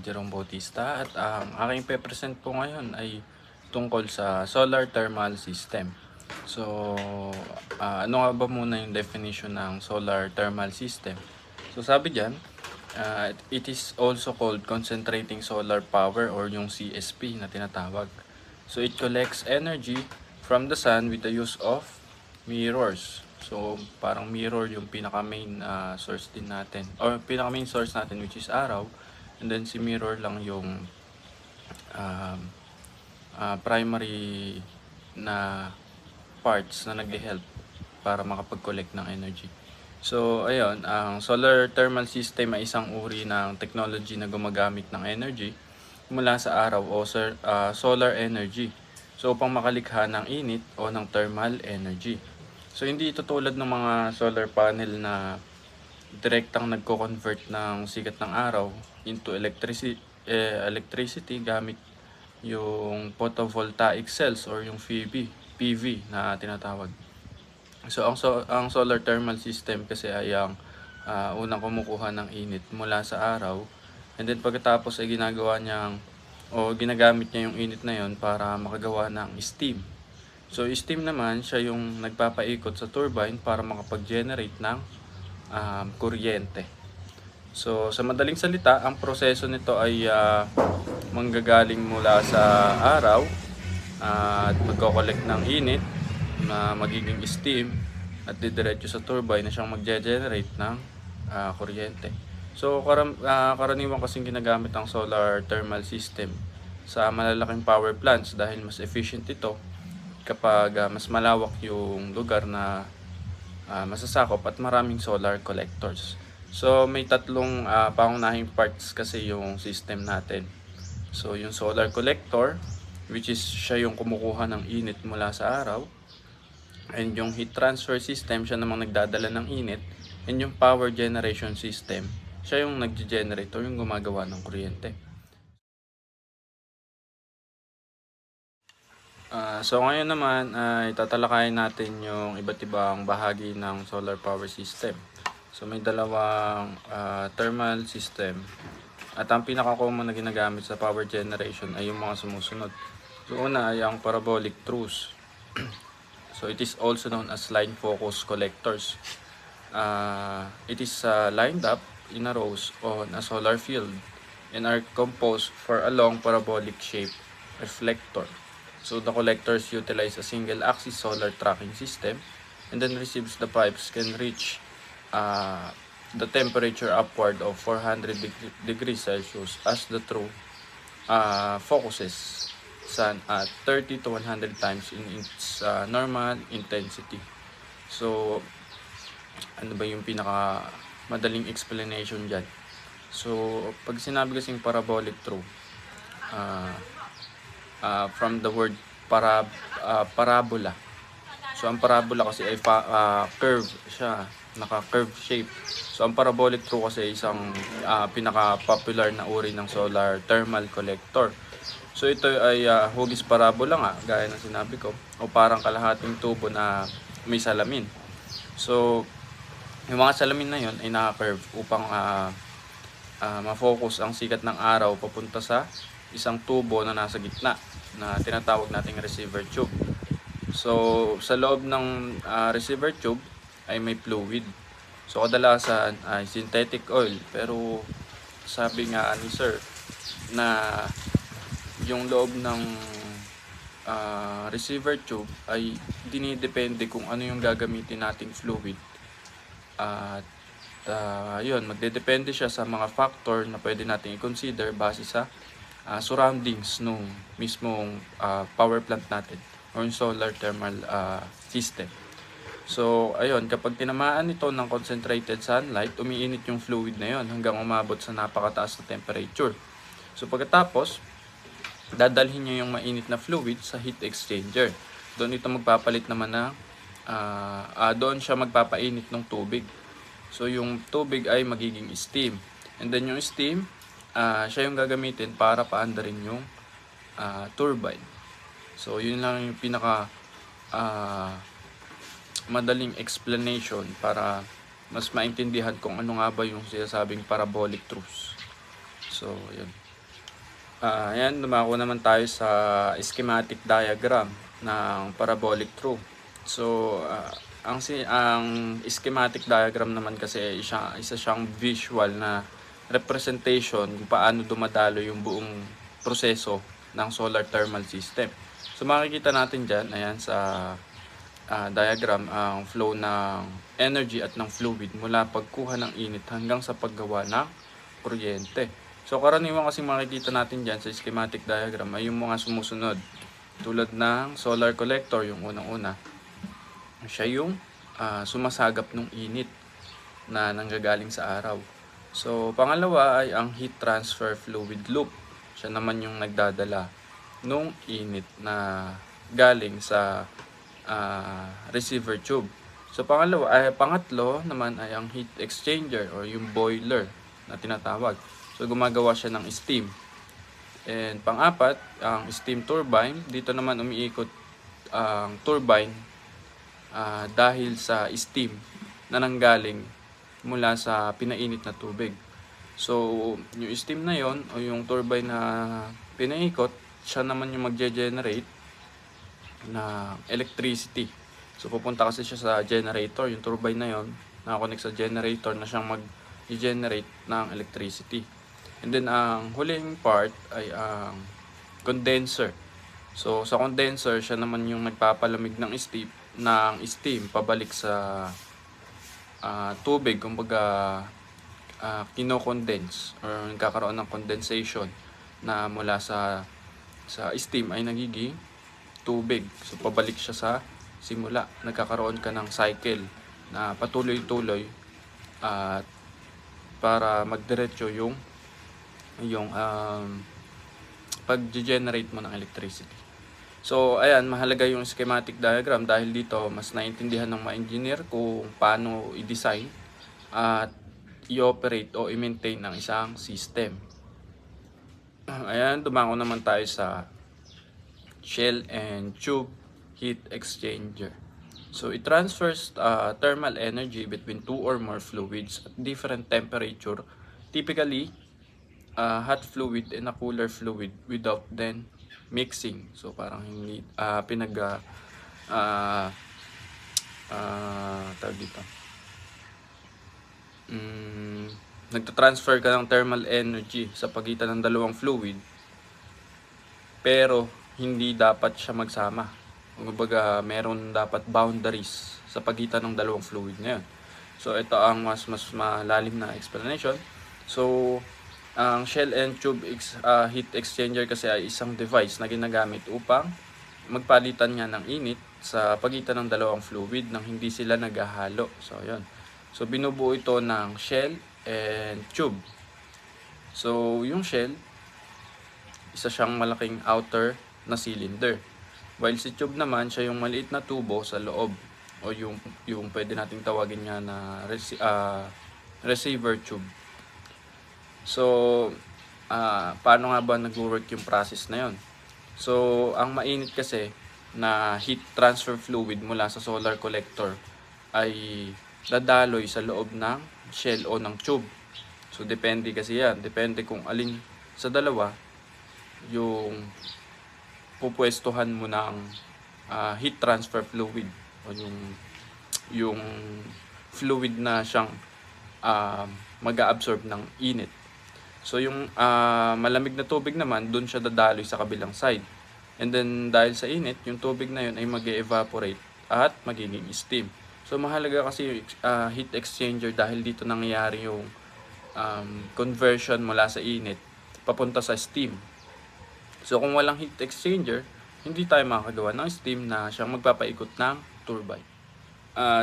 Jerome Bautista at ang aking pe-present po ngayon ay tungkol sa solar thermal system. So, ano nga ba muna yung definition ng solar thermal system? So, sabi diyan, it is also called concentrating solar power or yung CSP na tinatawag. So, it collects energy from the sun with the use of mirrors. So, parang mirror yung pinaka-main source din natin. Or pinaka-main source natin which is araw. And then si mirror lang yung primary na parts na nag-help para makapag-collect ng energy. So, ayun, ang solar thermal system ay isang uri ng technology na gumagamit ng energy mula sa araw o solar energy. So, upang makalikha ng init o ng thermal energy. So, hindi ito tulad ng mga solar panel na direktang nagko-convert ng sikat ng araw into electricity gamit yung photovoltaic cells or yung PV na tinatawag. So, ang solar thermal system kasi ay ang unang kumukuha ng init mula sa araw, and then pagkatapos ay ginagamit niya yung init na yon para makagawa ng steam. So, steam naman siya yung nagpapaikot sa turbine para makapag-generate ng kuryente. So, sa madaling salita, ang proseso nito ay manggagaling mula sa araw at magko-collect ng init na magiging steam at didiretso sa turbine na siyang mag-generate ng kuryente. So, karaniwan kasing ginagamit ang solar thermal system sa malalaking power plants dahil mas efficient ito kapag mas malawak yung lugar na masasakop at maraming solar collectors. So, may tatlong pangunahing parts kasi yung system natin. So, yung solar collector, which is siya yung kumukuha ng init mula sa araw. And yung heat transfer system, siya namang nagdadala ng init. And yung power generation system, siya yung nag-generate o yung gumagawa ng kuryente. So ngayon naman ay tatalakayin natin yung iba't ibang bahagi ng solar power system. So may dalawang thermal system at ang pinaka-common na ginagamit sa power generation ay yung mga sumusunod. So una ay ang parabolic truss. So it is also known as line focus collectors. It is lined up in a rows on a solar field and are composed for a long parabolic shape reflector. So the collectors utilize a single axis solar tracking system and then receives the pipes can reach the temperature upward of 400 degrees Celsius as the true focuses sun at 30 to 100 times in its normal intensity. So ano ba yung pinaka madaling explanation dyan? So pag sinabi kasing parabolic true, from the word parabola. So ang parabola kasi ay curve siya, naka-curve shape. So ang parabolic true kasi isang pinaka-popular na uri ng solar thermal collector. So ito ay hugis parabola nga, gaya ng sinabi ko, o parang kalahating tubo na may salamin. So yung mga salamin na yon ay naka-curve upang ma-focus ang sikat ng araw papunta sa isang tubo na nasa gitna na tinatawag nating receiver tube. So sa loob ng receiver tube ay may fluid. So kadalasan ay synthetic oil, pero sabi nga ni sir na yung loob ng receiver tube ay dinidepende kung ano yung gagamitin nating fluid. At yun, magdedepende siya sa mga factor na pwede natin i-consider base sa surroundings nung mismong power plant natin or yung solar thermal system. So, ayun, kapag tinamaan ito ng concentrated sunlight, umiinit yung fluid na yon hanggang umabot sa napakataas na temperature. So, pagkatapos, dadalhin niya yung mainit na fluid sa heat exchanger. Doon ito magpapalit naman na doon siya magpapainit ng tubig. So, yung tubig ay magiging steam. And then yung steam, siya yung gagamitin para paandarin yung turbine. So, yun lang yung pinaka madaling explanation para mas maintindihan kung ano nga ba yung sinasabing parabolic truss. So, yun. Ayan, dumako naman tayo sa schematic diagram ng parabolic trough. So, ang schematic diagram naman kasi ay isa siyang visual na representation kung paano dumadalo yung buong proseso ng solar thermal system. So, makikita natin dyan, ayan, sa diagram, ang flow ng energy at ng fluid mula pagkuha ng init hanggang sa paggawa ng kuryente. So karaniwan kasi makikita natin dyan sa schematic diagram ay yung mga sumusunod. Tulad ng solar collector, yung unang-una. Siya yung sumasagap ng init na nanggagaling sa araw. So pangalawa ay ang heat transfer fluid loop. Siya naman yung nagdadala nung init na galing sa receiver tube. So pangatlo naman ay ang heat exchanger or yung boiler na tinatawag. So gumagawa siya ng steam. And pang-apat, ang steam turbine. Dito naman umiikot ang turbine dahil sa steam na nanggaling mula sa pinainit na tubig. So yung steam na yon o yung turbine na pinaikot, siya naman yung magge-generate na electricity. So pupunta kasi siya sa generator, yung turbine na yon nakakonect sa generator na siyang mag-generate ng electricity. And then ang huling part ay ang condenser. So sa condenser, siya naman yung nagpapalamig ng steam pabalik sa tubig, kumbaga kino-condense or nagkakaroon ng condensation na mula sa steam ay nagiging tubig. So pabalik siya sa simula. Nagkakaroon ka ng cycle na patuloy-tuloy at para magdiretso yung pag-generate mo ng electricity. So ayan, mahalaga yung schematic diagram dahil dito mas naintindihan ng mga engineer kung paano i-design at i-operate o i-maintain ng isang system. Ayan, dumako naman tayo sa shell and tube heat exchanger. So it transfers thermal energy between two or more fluids at different temperature, typically hot fluid and a cooler fluid without then mixing. So parang hindi tawag dito. Nagta-transfer ka ng thermal energy sa pagitan ng dalawang fluid, pero hindi dapat siya magsama. Kumbaga meron dapat boundaries sa pagitan ng dalawang fluid na yun. So ito ang mas malalim na explanation. So ang shell and tube heat exchanger kasi ay isang device na ginagamit upang magpalitan nga ng init sa pagitan ng dalawang fluid nang hindi sila naghahalo. So yun. So binubuo ito ng shell and tube. So yung shell, isa siyang malaking outer na cylinder. While si tube naman, siya yung maliit na tubo sa loob o yung pwede nating tawagin nga na receiver tube. So, paano nga ba nag-work yung process na yon? So, ang mainit kasi na heat transfer fluid mula sa solar collector ay dadaloy sa loob ng shell o ng tube. So, depende kasi yan. Depende kung alin sa dalawa yung pupwestuhan mo ng heat transfer fluid o yung fluid na siyang mag-absorb ng init. So yung malamig na tubig naman, dun siya dadaloy sa kabilang side. And then dahil sa init, yung tubig na yun ay mag-evaporate at magiging steam. So mahalaga kasi heat exchanger dahil dito nangyayari yung conversion mula sa init papunta sa steam. So kung walang heat exchanger, hindi tayo makakagawa ng steam na siyang magpapaikot ng turbine.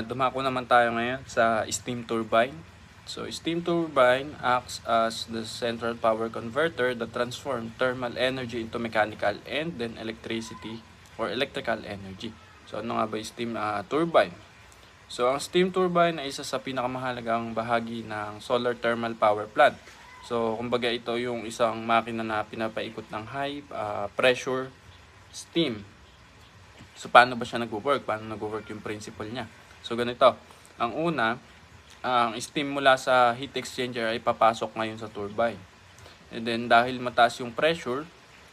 Dumako naman tayo ngayon sa steam turbine. So, steam turbine acts as the central power converter that transforms thermal energy into mechanical and then electricity or electrical energy. So, ano nga ba yung steam turbine? So, ang steam turbine ay isa sa pinakamahalagang bahagi ng solar thermal power plant. So, kumbaga ito yung isang makina na pinapaikot ng high pressure steam. So, paano ba siya nag-work? Paano nag-work yung principle niya? So, ganito. Ang una, ang steam mula sa heat exchanger ay papasok ngayon sa turbine. And then dahil mataas yung pressure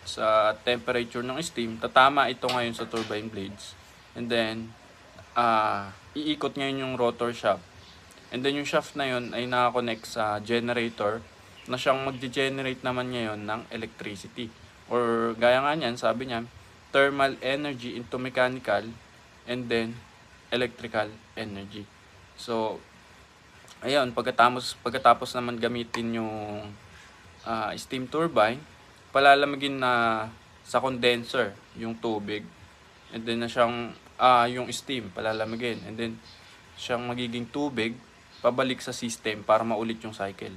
sa temperature ng steam, tatama ito ngayon sa turbine blades. And then iikot ngayon yung rotor shaft. And then yung shaft na yun ay nakakonect sa generator na siyang mag-generate naman ngayon ng electricity. Or gaya nga niyan, sabi niya, thermal energy into mechanical and then electrical energy. So, ayun, pagkatapos naman gamitin yung steam turbine, palalamigin na sa condenser yung tubig. And then na siyang yung steam palalamigin. And then siyang magiging tubig pabalik sa system para maulit yung cycle.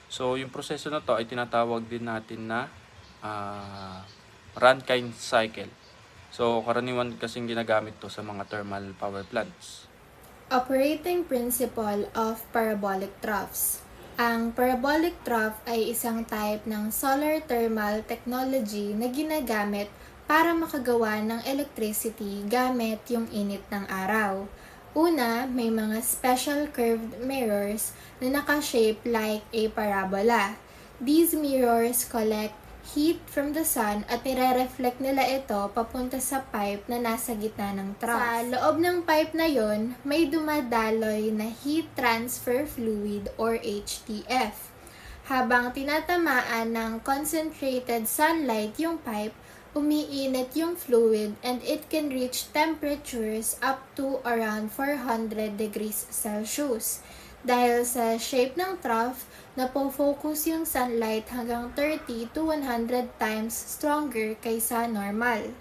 So, yung proseso na to ay tinatawag din natin na Rankine cycle. So, karaniwan kasing ginagamit to sa mga thermal power plants. Operating principle of parabolic troughs. Ang parabolic trough ay isang type ng solar thermal technology na ginagamit para makagawa ng electricity gamit yung init ng araw. Una, may mga special curved mirrors na naka-shape like a parabola. These mirrors collect heat from the sun at nire-reflect nila ito papunta sa pipe na nasa gitna ng trough. Sa loob ng pipe na yon, may dumadaloy na heat transfer fluid or HTF. Habang tinatamaan ng concentrated sunlight yung pipe, umiinit yung fluid and it can reach temperatures up to around 400 degrees Celsius. Dahil sa shape ng trough, napo-focus yung sunlight hanggang 30 to 100 times stronger kaysa normal.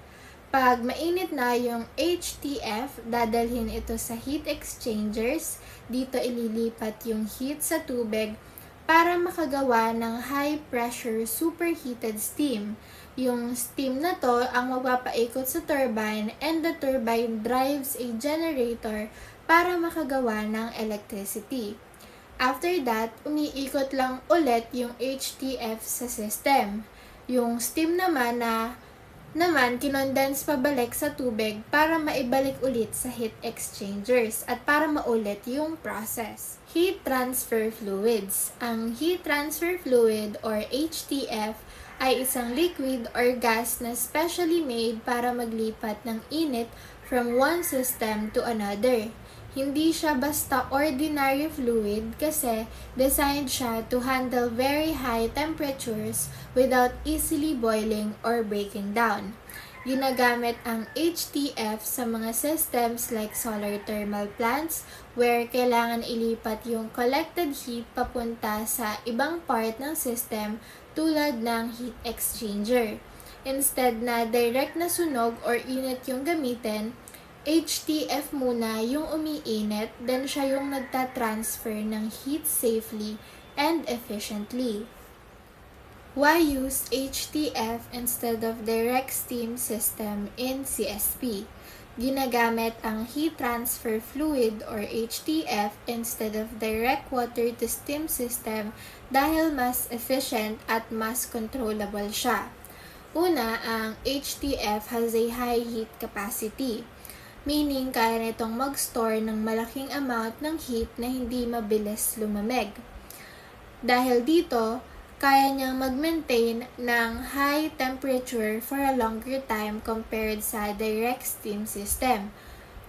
Pag mainit na yung HTF, dadalhin ito sa heat exchangers. Dito ililipat yung heat sa tubig para makagawa ng high-pressure superheated steam. Yung steam na to ang magpapaikot sa turbine and the turbine drives a generator para makagawa ng electricity. After that, umiikot lang ulit yung HTF sa system. Yung steam naman kinondense pabalik sa tubig para maibalik ulit sa heat exchangers at para maulit yung process. Heat transfer fluids. Ang heat transfer fluid or HTF ay isang liquid or gas na specially made para maglipat ng init from one system to another. Hindi siya basta ordinary fluid kasi designed siya to handle very high temperatures without easily boiling or breaking down. Ginagamit ang HTF sa mga systems like solar thermal plants where kailangan ilipat yung collected heat papunta sa ibang part ng system tulad ng heat exchanger. Instead na direct na sunog or init yung gamitin, HTF muna yung umiinit, then siya yung nagtatransfer ng heat safely and efficiently. Why use HTF instead of direct steam system in CSP? Ginagamit ang heat transfer fluid or HTF instead of direct water to steam system dahil mas efficient at mas controllable siya. Una, ang HTF has a high heat capacity, meaning kaya nitong mag-store ng malaking amount ng heat na hindi mabilis lumamig. Dahil dito, kaya niyang mag-maintain ng high temperature for a longer time compared sa direct steam system.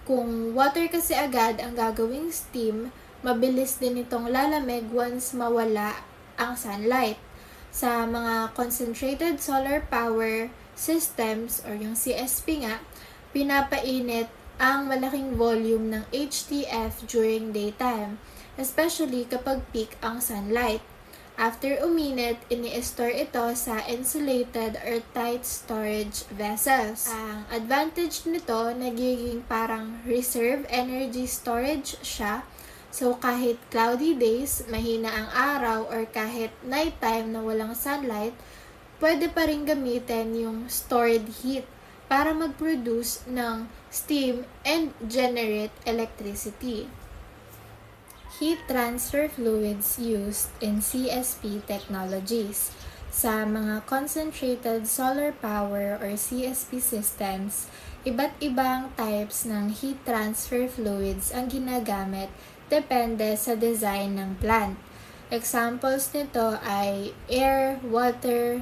Kung water kasi agad ang gagawing steam, mabilis din itong lalamig once mawala ang sunlight. Sa mga concentrated solar power systems or yung CSP nga, pinapainit ang malaking volume ng HTF during daytime, especially kapag peak ang sunlight. After uminit, ini-store ito sa insulated or tight storage vessels. Ang advantage nito, nagiging parang reserve energy storage siya. So kahit cloudy days, mahina ang araw, or kahit nighttime na walang sunlight, pwede pa rin gamitin yung stored heat para mag-produce ng steam and generate electricity. Heat transfer fluids used in CSP technologies. Sa mga concentrated solar power or CSP systems, iba't ibang types ng heat transfer fluids ang ginagamit depende sa design ng plant. Examples nito ay air, water,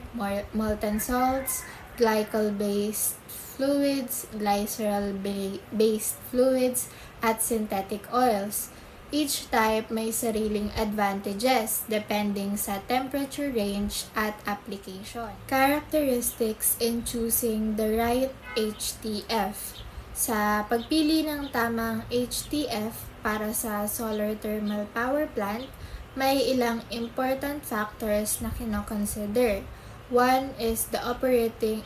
molten salts, glycol-based fluids, glycerol-based fluids, at synthetic oils. Each type may sariling advantages depending sa temperature range at application. Characteristics in choosing the right HTF. Sa pagpili ng tamang HTF para sa solar thermal power plant, may ilang important factors na kinoconsider. One is the operating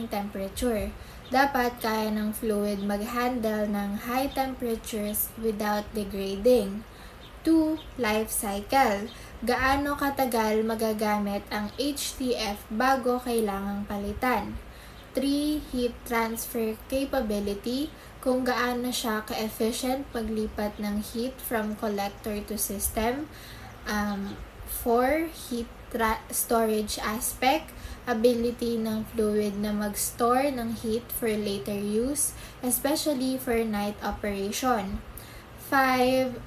temperature. Dapat kaya ng fluid mag-handle ng high temperatures without degrading. 2. Life cycle. Gaano katagal magagamit ang HTF bago kailangang palitan. 3. Heat transfer capability. Kung gaano siya ka-efficient maglipat ng heat from collector to system. 4. Heat storage aspect. Ability ng fluid na mag-store ng heat for later use, especially for night operation. 5.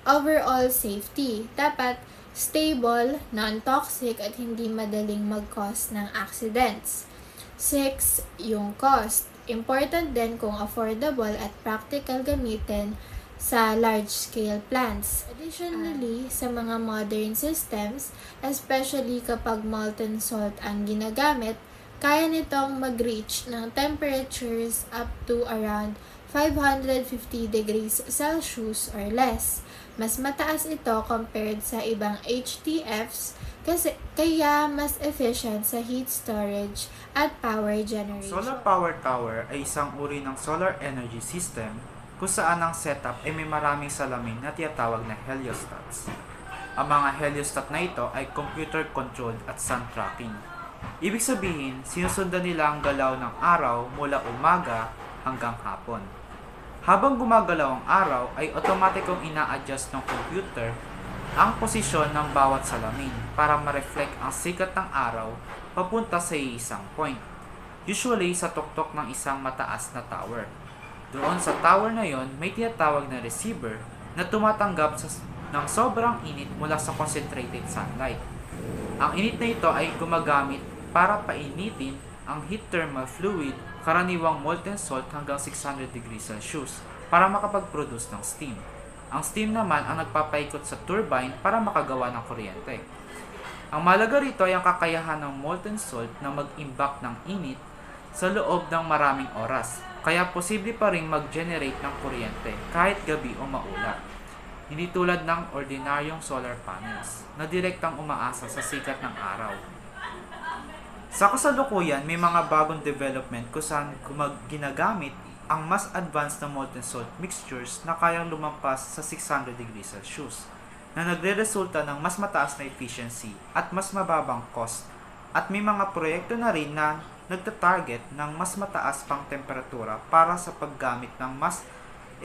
Overall safety. Dapat stable, non-toxic at hindi madaling mag-cause ng accidents. 6. Yung cost. Important din kung affordable at practical gamitin sa large-scale plants. Additionally, sa mga modern systems, especially kapag molten salt ang ginagamit, kaya nitong mag-reach ng temperatures up to around 550 degrees Celsius or less. Mas mataas ito compared sa ibang HTFs kaya mas efficient sa heat storage at power generation. Solar power tower ay isang uri ng solar energy system kung saan ang setup ay may maraming salamin na tinatawag na heliostats. Ang mga heliostat na ito ay computer-controlled at sun tracking. Ibig sabihin, sinusundan nila ang galaw ng araw mula umaga hanggang hapon. Habang gumagalaw ang araw, ay automatikong ina-adjust ng computer ang posisyon ng bawat salamin para ma-reflect ang sikat ng araw papunta sa isang point, usually sa tuktok ng isang mataas na tower. Doon sa tower na yon, may tinatawag na receiver na tumatanggap ng sobrang init mula sa concentrated sunlight. Ang init na ito ay gumagamit para painitin ang heat thermal fluid, karaniwang molten salt hanggang 600 degrees Celsius, para makapag-produce ng steam. Ang steam naman ang nagpapaikot sa turbine para makagawa ng kuryente. Ang mahalaga rito ay ang kakayahan ng molten salt na mag-imbak ng init sa loob ng maraming oras, kaya posible pa rin mag-generate ng kuryente kahit gabi o maulap. Hindi tulad ng ordinaryong solar panels na direktang umaasa sa sikat ng araw. Sa kasalukuyan, may mga bagong development kung saan ginagamit ang mas advanced na molten salt mixtures na kayang lumampas sa 600 degrees Celsius, na nagre-resulta ng mas mataas na efficiency at mas mababang cost, at may mga proyekto na rin na nagtatarget ng mas mataas pang temperatura para sa paggamit ng mas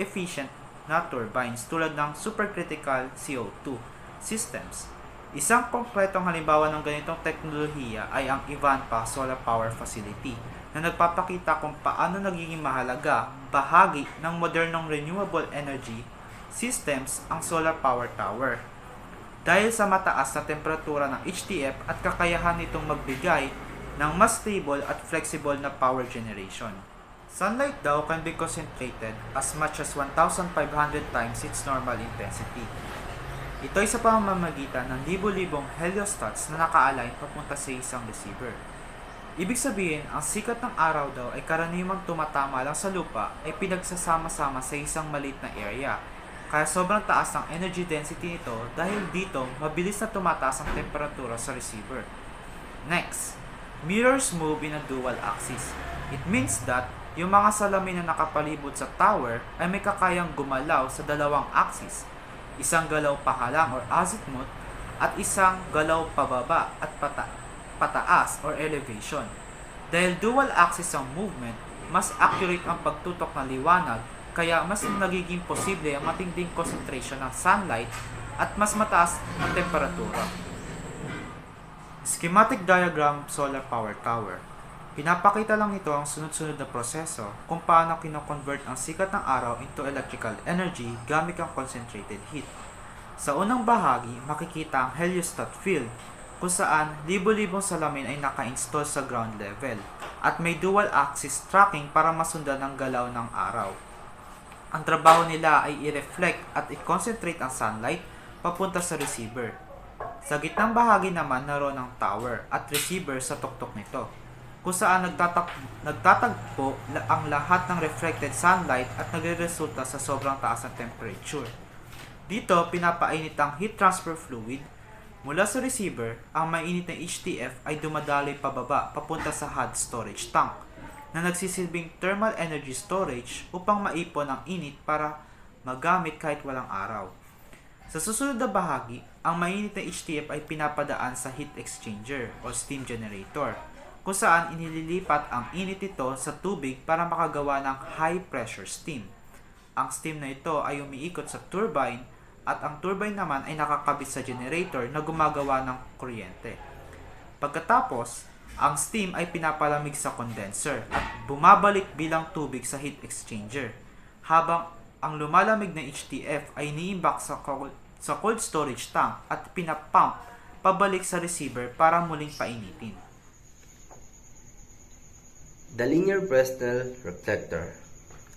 efficient na turbines tulad ng supercritical CO2 systems. Isang konkretong halimbawa ng ganitong teknolohiya ay ang Ivanpah Solar Power Facility na nagpapakita kung paano nagiging mahalaga bahagi ng modernong renewable energy systems ang solar power tower. Dahil sa mataas na temperatura ng HTF at kakayahan nitong magbigay ng mas stable at flexible na power generation. Sunlight daw can be concentrated as much as 1,500 times its normal intensity. Ito ay sa pamamagitan ng libo-libong heliostats na naka-align papunta sa isang receiver. Ibig sabihin, ang sikat ng araw daw ay karaniwang tumatama lang sa lupa ay pinagsasama-sama sa isang maliit na area. Kaya sobrang taas ang energy density nito dahil dito mabilis na tumataas ang temperatura sa receiver. Next, mirrors move in a dual axis. It means that yung mga salamin na nakapalibot sa tower ay may kakayang gumalaw sa dalawang axis. Isang galaw pahalang or azimuth at isang galaw pababa at pataas or elevation. Dahil dual axis ang movement, mas accurate ang pagtutok ng liwanag, kaya mas nagiging posible ang matinding concentration ng sunlight at mas mataas ang temperatura. Schematic diagram solar power tower. Pinapakita lang nito ang sunod-sunod na proseso kung paano kino-convert ang sikat ng araw into electrical energy gamit ang concentrated heat. Sa unang bahagi, makikita ang heliostat field kung saan libo-libong salamin ay naka-install sa ground level at may dual axis tracking para masundan ang galaw ng araw. Ang trabaho nila ay i-reflect at i-concentrate ang sunlight papunta sa receiver. Sa gitnang bahagi naman naroon ang tower at receiver sa tuktok nito, kung saan nagtatagpo ang lahat ng reflected sunlight at nagre-resulta sa sobrang taas ng temperature. Dito, pinapainit ang heat transfer fluid. Mula sa receiver, ang mainit na HTF ay dumadaloy pababa papunta sa hot storage tank na nagsisilbing thermal energy storage upang maipon ang init para magamit kahit walang araw. Sa susunod na bahagi, ang mainit na HTF ay pinapadaan sa heat exchanger o steam generator, kung saan inililipat ang init nito sa tubig para makagawa ng high pressure steam. Ang steam na ito ay umiikot sa turbine at ang turbine naman ay nakakabit sa generator na gumagawa ng kuryente. Pagkatapos, ang steam ay pinapalamig sa condenser at bumabalik bilang tubig sa heat exchanger, habang ang lumalamig na HTF ay iniimbak sa cold storage tank at pinapump pabalik sa receiver para muling painitin. The linear Fresnel reflector.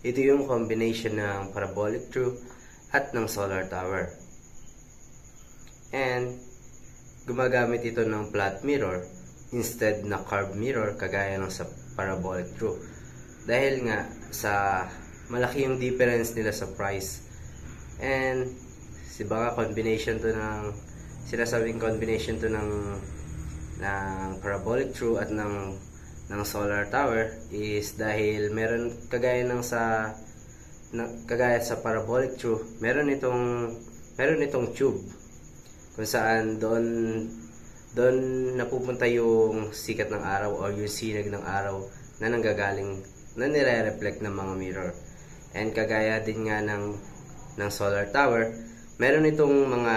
Ito yung combination ng parabolic tube at ng solar tower. And gumagamit ito ng flat mirror instead na curved mirror kagaya ng sa parabolic tube. Dahil nga sa malaki yung difference nila sa price. And baka combination to ng sinasabing combination to ng parabolic tube at ng solar tower is dahil meron kagaya sa parabolic tube, meron itong tube kung saan doon napupunta yung sikat ng araw o yung sinag ng araw na nanggagaling na nire-reflect ng mga mirror. And kagaya din nga ng solar tower, meron itong mga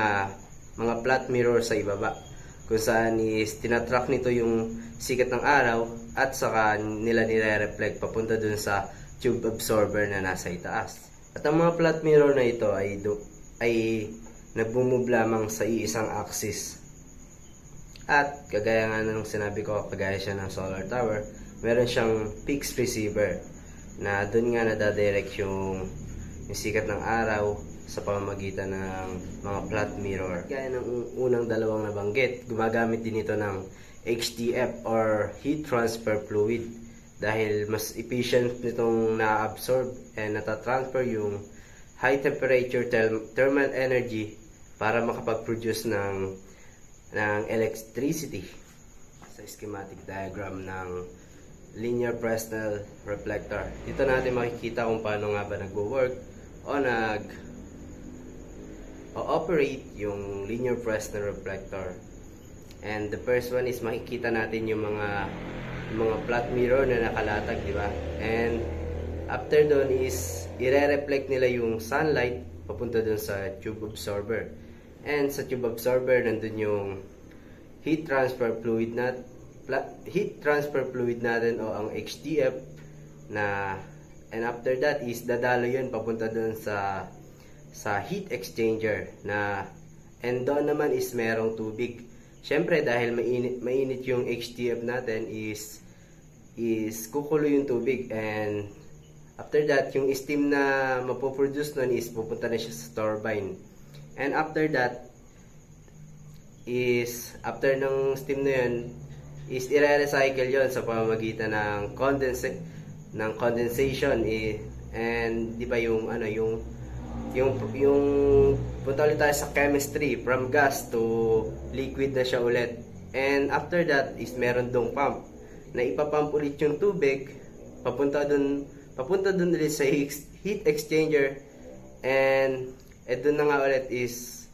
flat mirror sa ibaba kung saan is tinatrack nito yung sikat ng araw at saka nila nire-reflect papunta dun sa tube absorber na nasa itaas. At ang mga flat mirror na ito ay nagmumove lamang sa iisang axis. At kagaya nga nung sinabi ko, kagaya siya ng solar tower, meron siyang fixed receiver na dun nga nadadirect yung sikat ng araw sa pamamagitan ng mga flat mirror. Gaya ng unang dalawang nabanggit, gumagamit din ito ng HTF or heat transfer fluid dahil mas efficient nitong na-absorb and natatransfer yung high temperature thermal energy para makapag-produce ng electricity. Sa schematic diagram ng linear Fresnel reflector, dito natin makikita kung paano nga ba nagwo-work o operate yung linear Fresnel reflector. And the first one is makikita natin yung mga flat mirror na nakalatag, di ba? And after doon is ire-reflect nila yung sunlight papunta doon sa tube absorber. And sa tube absorber nandun yung heat transfer fluid natin o ang HTF na, and after that is dadalo yun papunta doon sa heat exchanger na, and doon naman is merong tubig. Syempre dahil mainit yung HTF natin is kukulo yung tubig, and after that yung steam na mapoproduce nun is pupunta na siya sa turbine. And after that is after ng steam na yun is i-recycle yon sa pamamagitan ng condensation and di ba yung punta ulit tayo sa chemistry, from gas to liquid na siya ulit. And after that is meron dong pump na ipapump ulit yung tubig papunta dun ulit sa heat exchanger, and doon na nga ulit is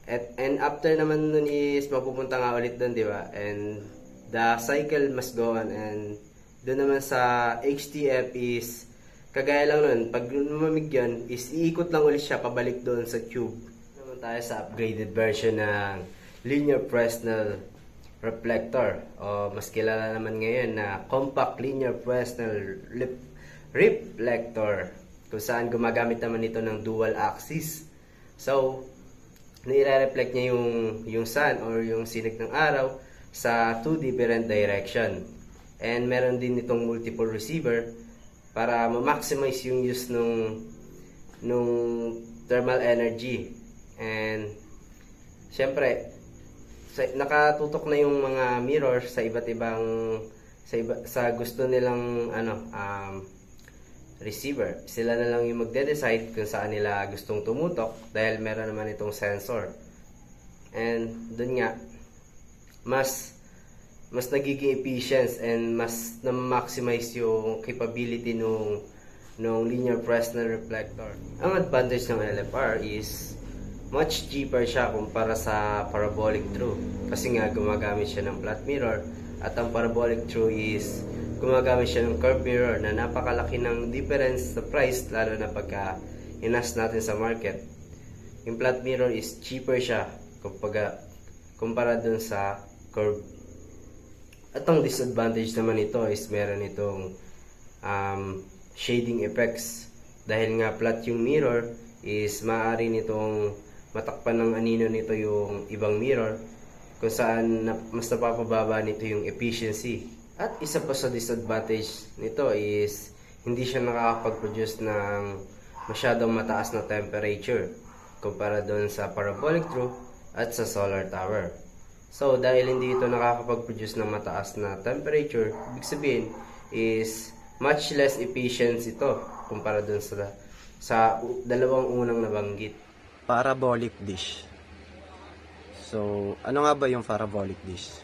and after naman nun is mapupunta nga ulit dun, di ba? And the cycle must go on. And doon naman sa HTF is kagaya lang nun, pag lumamig yun, is iikot lang ulit siya pabalik doon sa tube. Naman tayo sa upgraded version ng linear Fresnel reflector, o mas kilala naman ngayon na compact linear Fresnel reflector, kung saan gumagamit naman ito ng dual axis. So, na i-reflect niya yung sun or yung sinig ng araw sa two different direction. And meron din itong multiple receiver para ma-maximize yung use nung thermal energy. And syempre, nakatutok na yung mga mirror sa iba't ibang sa gusto nilang receiver. Sila na lang yung magde-decide kung saan nila gustong tumutok dahil meron naman itong sensor. And dun nga, mas nagiging efficient and mas na-maximize yung capability nung linear Fresnel reflector. Ang advantage ng LFR is much cheaper siya kumpara sa parabolic true. Kasi nga gumagamit siya ng flat mirror at ang parabolic true is gumagamit siya ng curved mirror na napakalaki ng difference sa price lalo na pagka inas natin sa market. Yung flat mirror is cheaper siya kumpara dun sa curved. At ang disadvantage naman ito is meron itong shading effects. Dahil nga flat yung mirror is maaari nitong matakpan ng anino nito yung ibang mirror kung saan mas napapababa nito yung efficiency. At isa pa sa disadvantage nito is hindi siya nakakapag-produce ng masyadong mataas na temperature kumpara doon sa parabolic true at sa solar tower. So, dahil hindi ito nakakapag-produce ng mataas na temperature, ibig sabihin is much less efficient ito kumpara dun sa dalawang unang nabanggit. Parabolic dish. So, ano nga ba yung parabolic dish?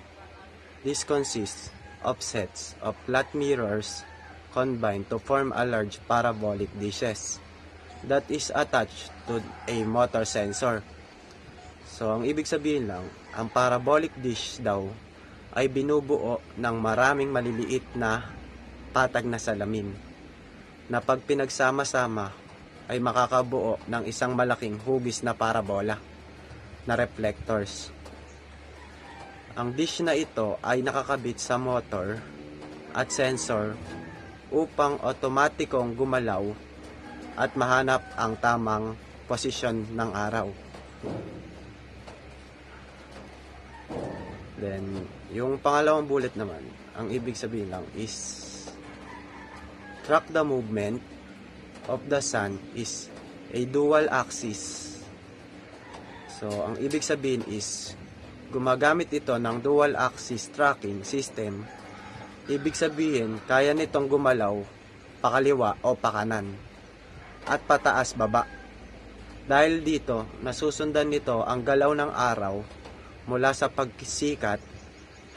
This consists of sets of flat mirrors combined to form a large parabolic dishes that is attached to a motor sensor. So, ang ibig sabihin lang, ang parabolic dish daw ay binubuo ng maraming maliliit na patag na salamin na pag pinagsama-sama ay makakabuo ng isang malaking hugis na parabola na reflectors. Ang dish na ito ay nakakabit sa motor at sensor upang otomatikong gumalaw at mahanap ang tamang posisyon ng araw. Then, yung pangalawang bullet naman, ang ibig sabihin lang is track the movement of the sun is a dual axis. So, ang ibig sabihin is gumagamit ito ng dual axis tracking system. Ibig sabihin, kaya nitong gumalaw pakaliwa o pakanan at pataas baba. Dahil dito, nasusundan nito ang galaw ng araw mula sa pagsikat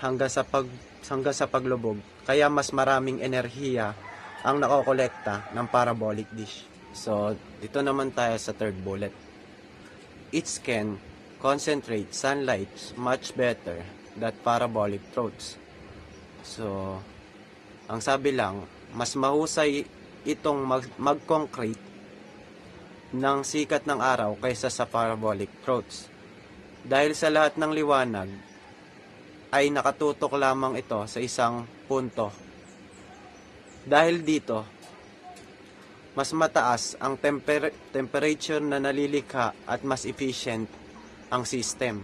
hanggang sa paglubog, kaya mas maraming enerhiya ang nakokolekta ng parabolic dish. So, dito naman tayo sa third bullet. It can concentrate sunlight much better than parabolic throats. So, ang sabi lang, mas mahusay itong mag-concrete ng sikat ng araw kaysa sa parabolic throats. Dahil sa lahat ng liwanag ay nakatutok lamang ito sa isang punto. Dahil dito, mas mataas ang temperature na nalilikha at mas efficient ang system.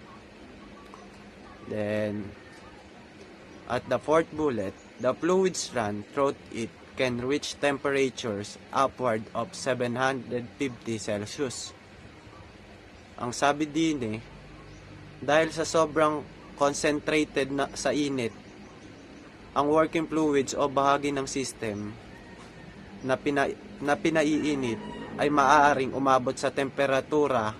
Then, at the fourth bullet, the fluids run through it can reach temperatures upward of 750 Celsius. Ang sabi din dahil sa sobrang concentrated na sa init, ang working fluids o bahagi ng system na pinaiinit ay maaaring umabot sa temperatura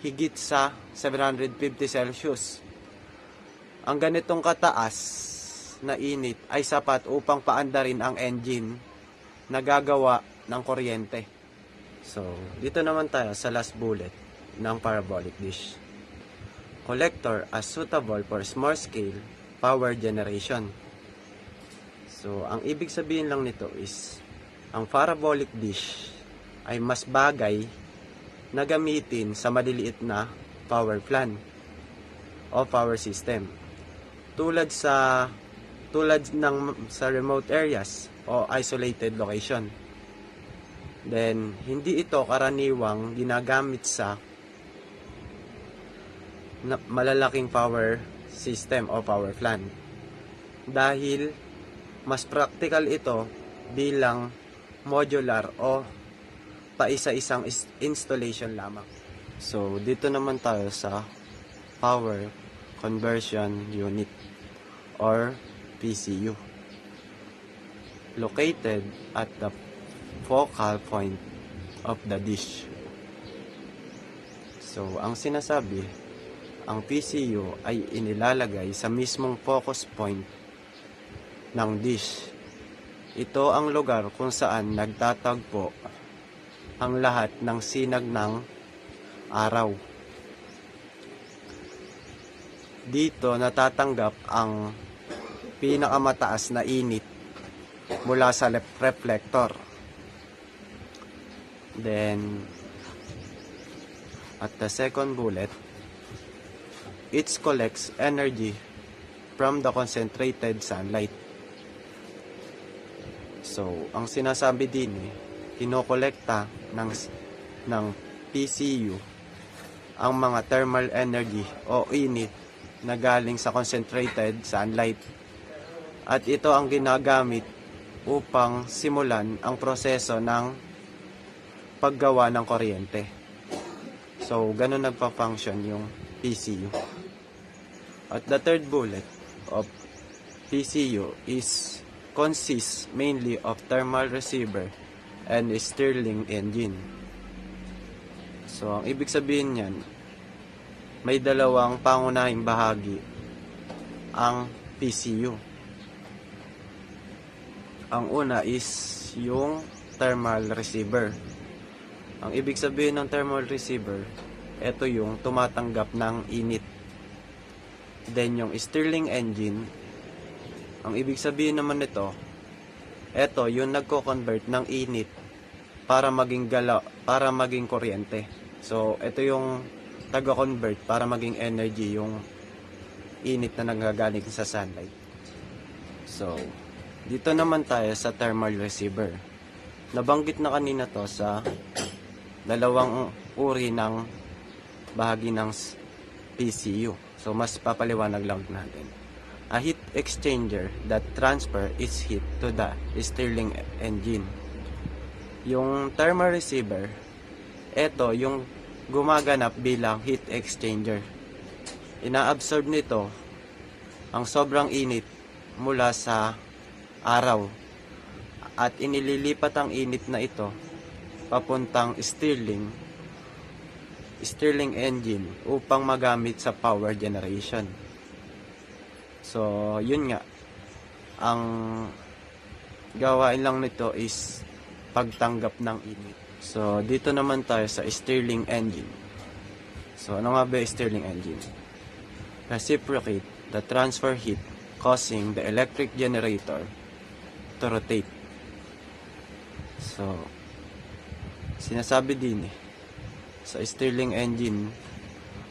higit sa 750 Celsius. Ang ganitong kataas na init ay sapat upang paandarin ang engine na gagawa ng kuryente. So, dito naman tayo sa last bullet ng parabolic dish. Collector as suitable for small scale power generation. So, ang ibig sabihin lang nito is ang parabolic dish ay mas bagay na gamitin sa maliliit na power plant o power system. Tulad sa remote areas o isolated location. Then, hindi ito karaniwang ginagamit sa malalaking power system o power plant. Dahil mas practical ito bilang modular o paisa-isang installation lamang. So, dito naman tayo sa Power Conversion Unit or PCU. Located at the focal point of the dish. So, ang sinasabi, ang PCU ay inilalagay sa mismong focus point ng dish. Ito ang lugar kung saan nagtatagpo ang lahat ng sinag ng araw. Dito natatanggap ang pinakamataas na init mula sa reflector. Then, at the second bullet, it collects energy from the concentrated sunlight. So, ang sinasabi din kinokolekta ng PCU ang mga thermal energy o init na galing sa concentrated sunlight. At ito ang ginagamit upang simulan ang proseso ng paggawa ng kuryente. So, ganun nagpa-function yung PCU. At the third bullet of PCU consists mainly of thermal receiver and Stirling engine. So, ang ibig sabihin niyan, may dalawang pangunahing bahagi ang PCU. Ang una is yung thermal receiver. Ang ibig sabihin ng thermal receiver, ito yung tumatanggap ng init. Then yung Stirling engine, ang ibig sabihin naman nito, ito yung nagko-convert ng init para maging para maging kuryente. So, ito yung taga-convert para maging energy yung init na nanggagaling sa sunlight. So, dito naman tayo sa thermal receiver. Nabanggit na kanina to sa dalawang uri ng bahagi ng PCU. So, mas papaliwanag lang natin. A heat exchanger that transfer its heat to the Stirling engine. Yung thermal receiver, ito yung gumaganap bilang heat exchanger. Ina-absorb nito ang sobrang init mula sa araw at inililipat ang init na ito papuntang Stirling engine upang magamit sa power generation. So, yun nga. Ang gawain lang nito is pagtanggap ng init. So, dito naman tayo sa Stirling engine. So, ano nga ba yung Stirling engine? Reciprocate the transfer heat causing the electric generator to rotate. So, sinasabi din sa Stirling engine,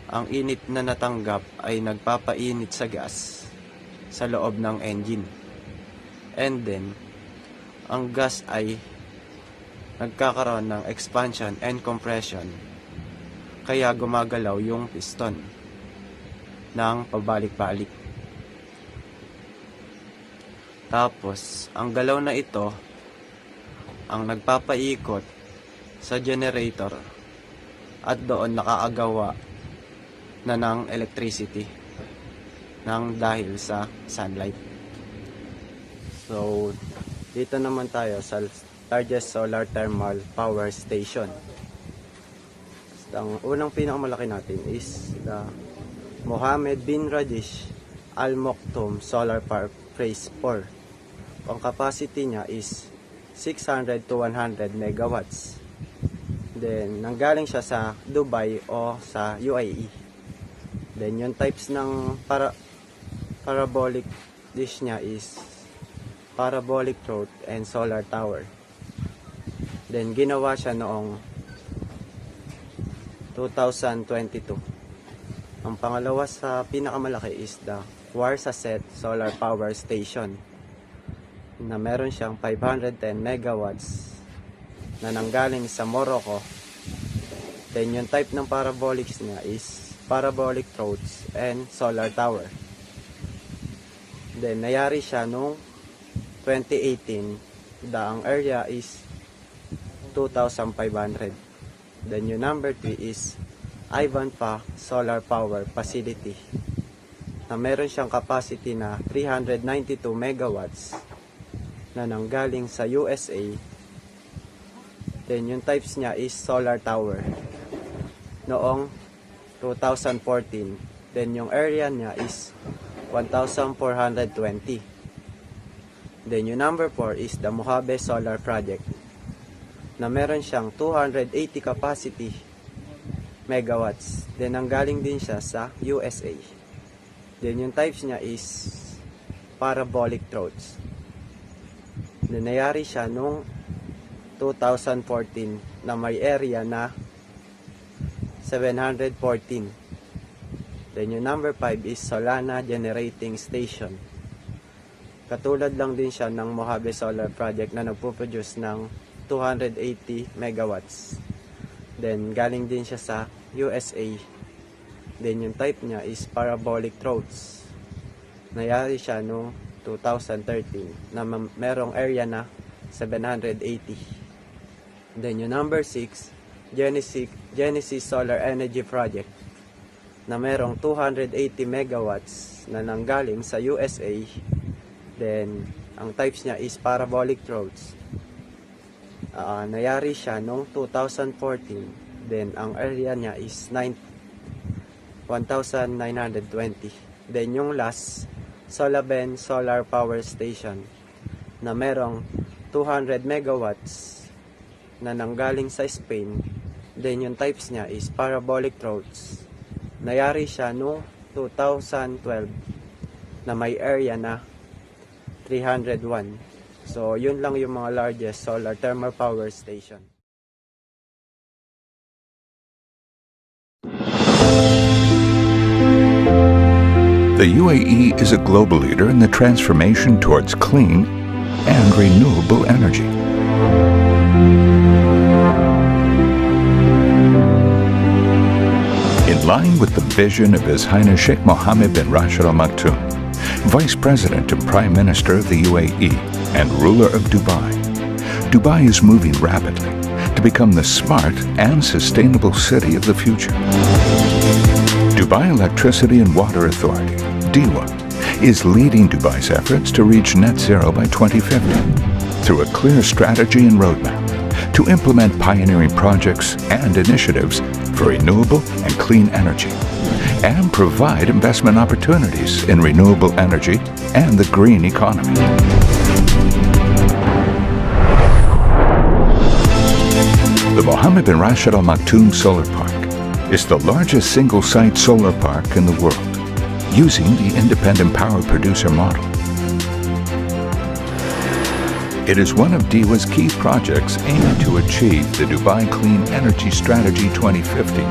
ang init na natanggap ay nagpapainit sa gas sa loob ng engine. And then, ang gas ay nagkakaroon ng expansion and compression, kaya gumagalaw yung piston ng pabalik-balik. Tapos, ang galaw na ito ang nagpapaikot sa generator at doon nakaagawa na ng electricity ng dahil sa sunlight. So, dito naman tayo sa largest solar thermal power station. Ang unang pinakamalaki natin is the Mohammed bin Radish Al Maktoum Solar Park Phase 4. Ang capacity niya is 600 to 100 megawatts. Then, nanggaling siya sa Dubai o sa UAE. Then, yung types ng parabolic dish niya is parabolic throat and solar tower. Then, ginawa siya noong 2022. Ang pangalawa sa pinakamalaki is the Warsaset Solar Power Station na meron siyang 510 megawatts na nanggaling sa Morocco. Then, yung type ng parabolics niya is parabolic throats, and solar tower. Then, nayari siya noong 2018. Ang area is 2,500. Then, yung number 3 is Ivanpah Solar Power Facility, na meron siyang capacity na 392 megawatts na nanggaling sa USA. Then, yung types niya is solar tower. Noong 2014. Then, yung area niya is 1,420. Then, yung number 4 is the Mojave Solar Project, na meron siyang 280 capacity megawatts. Then, nanggaling din siya sa USA. Then, yung types niya is parabolic throats. Then, nayari siya noong 2014 na may area na 714. Then yung number 5 is Solana Generating Station. Katulad lang din siya ng Mojave Solar Project na nagpo-produce ng 280 megawatts. Then galing din siya sa USA. Then yung type niya is parabolic throats. Nayari siya noong 2013 na merong area na 780. Then yung number 6, Genesis Solar Energy Project, na merong 280 megawatts na nanggaling sa USA. Then, ang types niya is parabolic throats. Nayari siya noong 2014. Then, ang area niya is 1,920. Then, yung last, Solaben Solar Power Station, na merong 200 megawatts na nanggaling sa Spain. Then yung types niya is parabolic throats. Nayari siya noong 2012 na may area na 301. So yun lang yung mga largest solar thermal power station. The UAE is a global leader in the transformation towards clean and renewable energy. In line with the vision of His Highness Sheikh Mohammed bin Rashid Al Maktoum, Vice President and Prime Minister of the UAE and ruler of Dubai, Dubai is moving rapidly to become the smart and sustainable city of the future. Dubai Electricity and Water Authority, DEWA, is leading Dubai's efforts to reach net zero by 2050 through a clear strategy and roadmap to implement pioneering projects and initiatives for renewable and clean energy and provide investment opportunities in renewable energy and the green economy. The Mohammed bin Rashid Al Maktoum Solar Park is the largest single-site solar park in the world, using the independent power producer model. It is one of DEWA's key projects aiming to achieve the Dubai Clean Energy Strategy 2050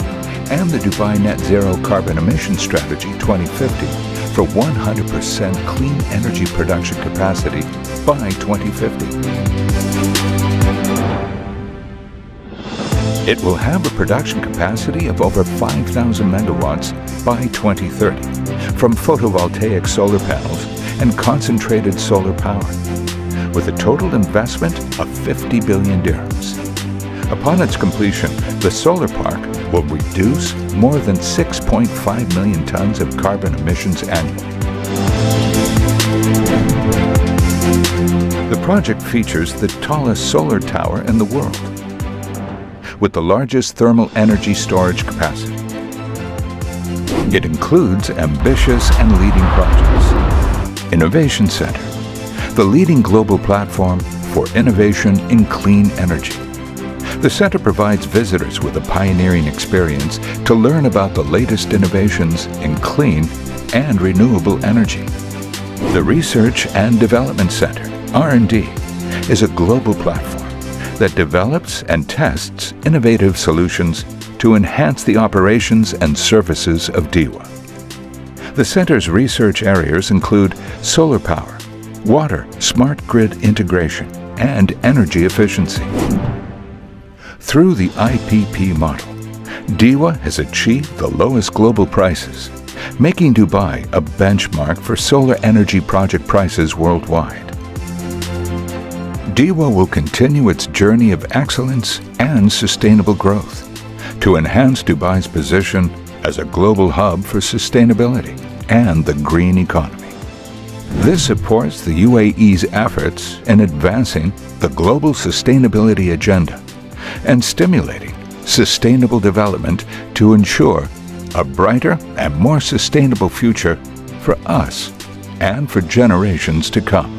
and the Dubai Net Zero Carbon Emission Strategy 2050 for 100% clean energy production capacity by 2050. It will have a production capacity of over 5,000 megawatts by 2030 from photovoltaic solar panels and concentrated solar power, with a total investment of 50 billion dirhams. Upon its completion, the solar park will reduce more than 6.5 million tons of carbon emissions annually. The project features the tallest solar tower in the world, with the largest thermal energy storage capacity. It includes ambitious and leading projects. Innovation Center, the leading global platform for innovation in clean energy. The center provides visitors with a pioneering experience to learn about the latest innovations in clean and renewable energy. The Research and Development Center, R&D, is a global platform that develops and tests innovative solutions to enhance the operations and services of DEWA. The center's research areas include solar power, water, smart grid integration, and energy efficiency. Through the IPP model, DEWA has achieved the lowest global prices, making Dubai a benchmark for solar energy project prices worldwide. DEWA will continue its journey of excellence and sustainable growth to enhance Dubai's position as a global hub for sustainability and the green economy. This supports the UAE's efforts in advancing the global sustainability agenda and stimulating sustainable development to ensure a brighter and more sustainable future for us and for generations to come.